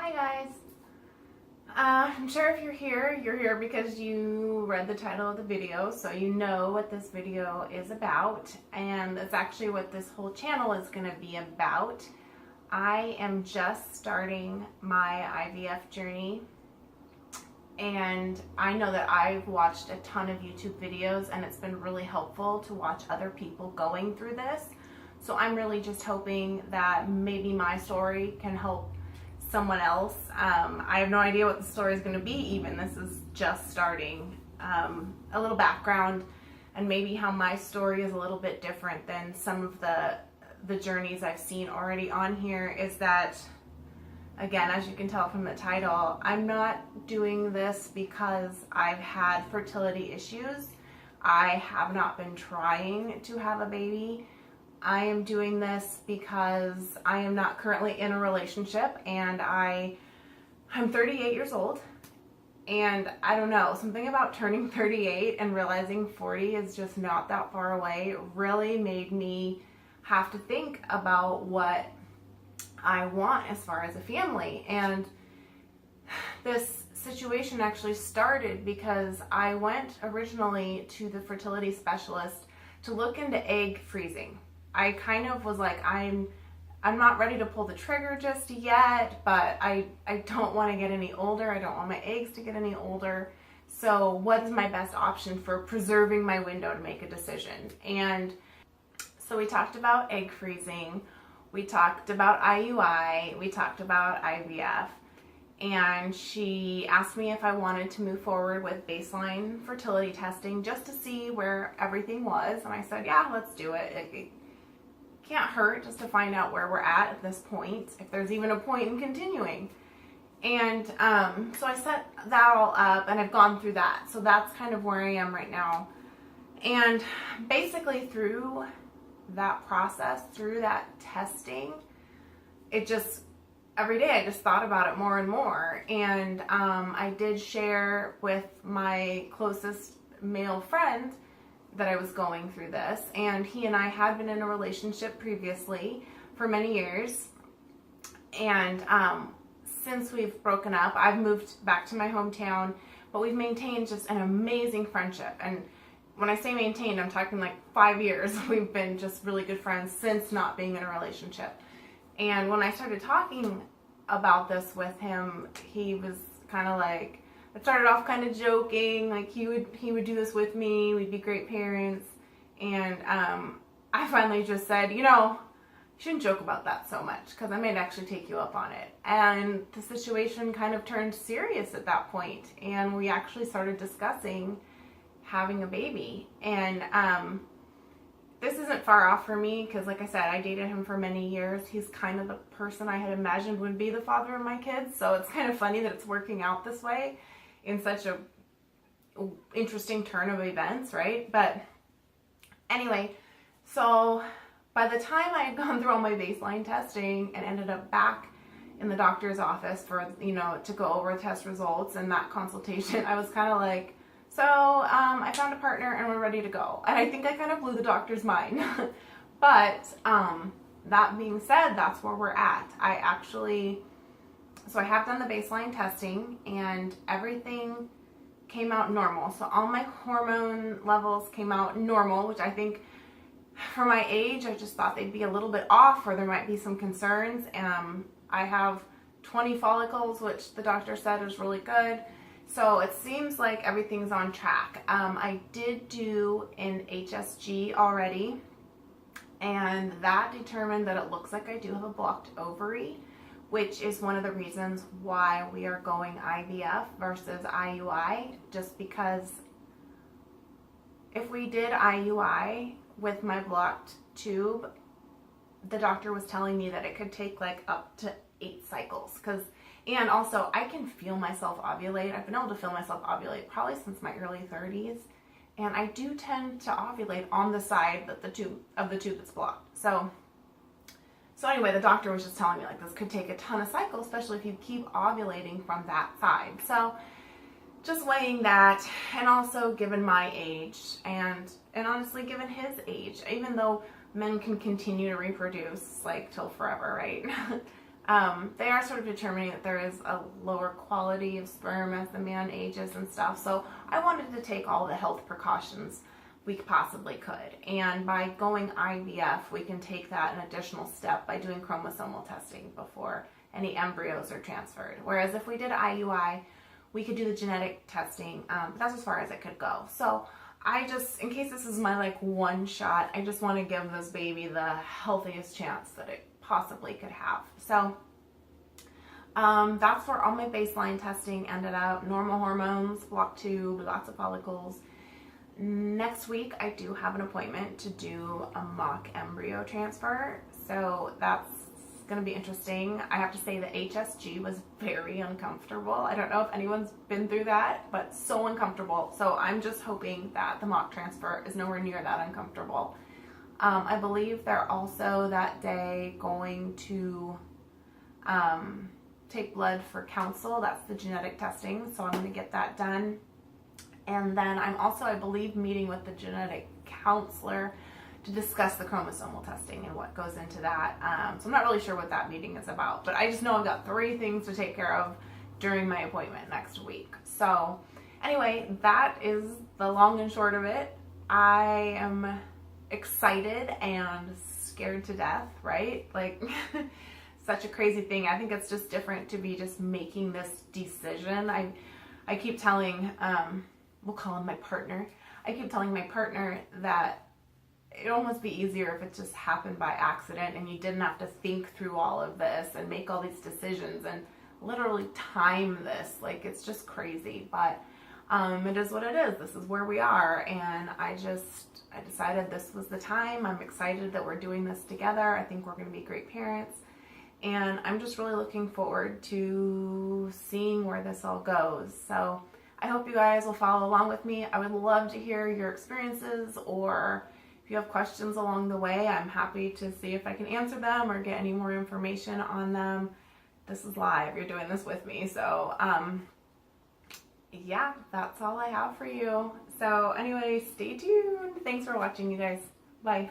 Hi guys. I'm sure if you're here because you read the title of the video, so you know what this video is about, and it's actually what this whole channel is going to be about. I am just starting my IVF journey, and I know that I've watched a ton of YouTube videos, and it's been really helpful to watch other people going through this. So I'm really just hoping that maybe my story can help someone else. I have no idea what the story is going to be even. This is just starting. A little background and maybe how my story is a little bit different than some of the journeys I've seen already on here is that, again, as you can tell from the title, I'm not doing this because I've had fertility issues. I have not been trying to have a baby. I am doing this because I am not currently in a relationship, and I'm 38 years old, and I don't know, something about turning 38 and realizing 40 is just not that far away really made me have to think about what I want as far as a family. And this situation actually started because I went originally to the fertility specialist to look into egg freezing. I kind of was like, I'm not ready to pull the trigger just yet, but I don't want to get any older. I don't want my eggs to get any older. So what is my best option for preserving my window to make a decision? And so we talked about egg freezing. We talked about IUI. We talked about IVF. And she asked me if I wanted to move forward with baseline fertility testing just to see where everything was. And I said, yeah, let's do it. It can't hurt just to find out where we're at this point, if there's even a point in continuing. And so I set that all up, and I've gone through that. So that's kind of where I am right now. And basically through that process, through that testing, it just, every day I just thought about it more and more. And I did share with my closest male friend that I was going through this, and he and I had been in a relationship previously for many years, and since we've broken up, I've moved back to my hometown, but we've maintained just an amazing friendship. And when I say maintained, I'm talking like 5 years. We've been just really good friends since not being in a relationship. And when I started talking about this with him, he was kind of like, it started off kind of joking, like he would do this with me, we'd be great parents, and I finally just said, you shouldn't joke about that so much, because I might actually take you up on it. And the situation kind of turned serious at that point, and we actually started discussing having a baby. And this isn't far off for me, because like I said, I dated him for many years. He's kind of the person I had imagined would be the father of my kids, so it's kind of funny that it's working out this way in such a interesting turn of events, right? But anyway, so by the time I had gone through all my baseline testing and ended up back in the doctor's office for, to go over test results and that consultation, I was kind of like, so I found a partner and we're ready to go. And I think I kind of blew the doctor's mind. But that being said, that's where we're at. So I have done the baseline testing, and everything came out normal. So all my hormone levels came out normal, which I think for my age, I just thought they'd be a little bit off, or there might be some concerns. I have 20 follicles, which the doctor said is really good. So it seems like everything's on track. I did do an HSG already, and that determined that it looks like I do have a blocked ovary, which is one of the reasons why we are going IVF versus IUI, just because if we did IUI with my blocked tube, the doctor was telling me that it could take like up to 8 cycles. And also, I can feel myself ovulate. I've been able to feel myself ovulate probably since my early 30s, and I do tend to ovulate on the side that the tube that's blocked. So anyway, the doctor was just telling me like this could take a ton of cycles, especially if you keep ovulating from that side. So just weighing that, and also given my age, and honestly given his age, even though men can continue to reproduce like till forever, right? They are sort of determining that there is a lower quality of sperm as the man ages and stuff. So I wanted to take all the health precautions we possibly could. And by going IVF, we can take that an additional step by doing chromosomal testing before any embryos are transferred. Whereas if we did IUI, we could do the genetic testing, but that's as far as it could go. So I just, in case this is my like one shot, I just want to give this baby the healthiest chance that it possibly could have. So that's where all my baseline testing ended up. Normal hormones, block tube, lots of follicles. Next week, I do have an appointment to do a mock embryo transfer. So that's going to be interesting. I have to say the HSG was very uncomfortable. I don't know if anyone's been through that, but so uncomfortable. So I'm just hoping that the mock transfer is nowhere near that uncomfortable. I believe they're also that day going to take blood for counsel. That's the genetic testing. So I'm going to get that done. And then I'm also, I believe, meeting with the genetic counselor to discuss the chromosomal testing and what goes into that. So I'm not really sure what that meeting is about, but I just know I've got 3 things to take care of during my appointment next week. So anyway, that is the long and short of it. I am excited and scared to death, right? Like such a crazy thing. I think it's just different to be just making this decision. I keep telling, we'll call him my partner. I keep telling my partner that it'd almost be easier if it just happened by accident and you didn't have to think through all of this and make all these decisions and literally time this. Like, it's just crazy, but it is what it is. This is where we are, and I decided this was the time. I'm excited that we're doing this together. I think we're going to be great parents, and I'm just really looking forward to seeing where this all goes. So I hope you guys will follow along with me. I would love to hear your experiences, or if you have questions along the way, I'm happy to see if I can answer them or get any more information on them. This is live. You're doing this with me. So, yeah, that's all I have for you. So anyway, stay tuned. Thanks for watching, you guys. Bye.